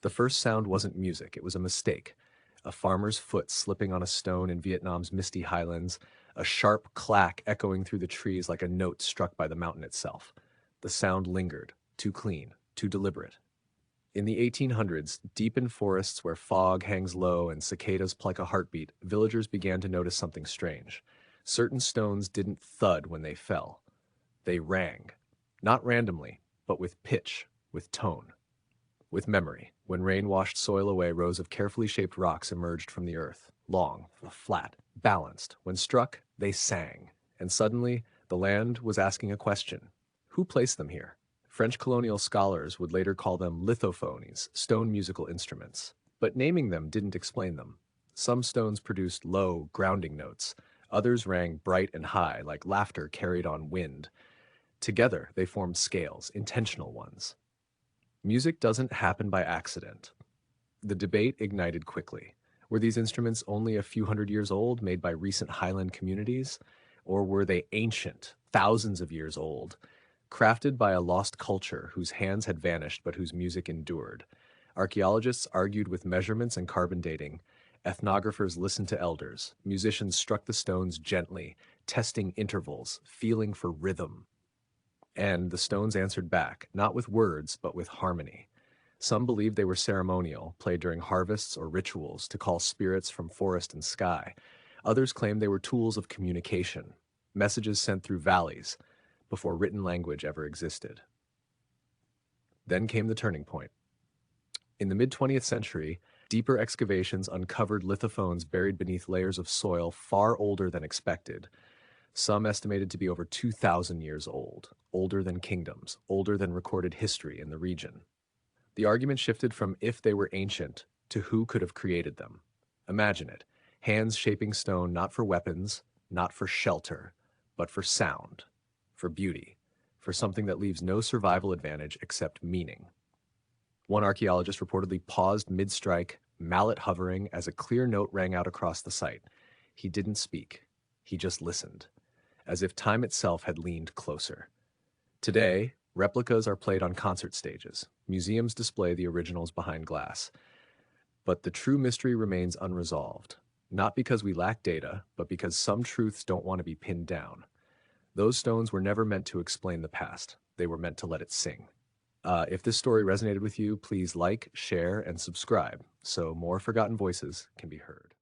The first sound wasn't music, it was a mistake. A farmer's foot slipping on a stone in Vietnam's misty highlands, a sharp clack echoing through the trees like a note struck by the mountain itself. The sound lingered, too clean, too deliberate. In the 1800s, deep in forests where fog hangs low and cicadas pluck a heartbeat, villagers began to notice something strange. Certain stones didn't thud when they fell. They rang. Not randomly, but with pitch, with tone, with memory. When rain washed soil away, rows of carefully shaped rocks emerged from the earth, long, flat, balanced. When struck, they sang. And suddenly, the land was asking a question. Who placed them here? French colonial scholars would later call them lithophones, stone musical instruments. But naming them didn't explain them. Some stones produced low, grounding notes. Others rang bright and high, like laughter carried on wind. Together, they formed scales, intentional ones. Music doesn't happen by accident. The debate ignited quickly. Were these instruments only a few hundred years old, made by recent highland communities? Or were they ancient, thousands of years old, crafted by a lost culture whose hands had vanished but whose music endured? Archaeologists argued with measurements and carbon dating. Ethnographers listened to elders. Musicians struck the stones gently, testing intervals, feeling for rhythm. And the stones answered back, not with words, but with harmony. Some believed they were ceremonial, played during harvests or rituals to call spirits from forest and sky. Others claimed they were tools of communication, messages sent through valleys, before written language ever existed. Then came the turning point. In the mid-20th century, deeper excavations uncovered lithophones buried beneath layers of soil far older than expected. Some estimated to be over 2,000 years old, older than kingdoms, older than recorded history in the region. The argument shifted from if they were ancient to who could have created them. Imagine it, hands shaping stone not for weapons, not for shelter, but for sound, for beauty, for something that leaves no survival advantage except meaning. One archaeologist reportedly paused mid-strike, mallet hovering, as a clear note rang out across the site. He didn't speak. He just listened, as if time itself had leaned closer. Today, replicas are played on concert stages. Museums display the originals behind glass. But the true mystery remains unresolved, not because we lack data, but because some truths don't want to be pinned down. Those stones were never meant to explain the past. They were meant to let it sing. If this story resonated with you, please like, share, and subscribe so more forgotten voices can be heard.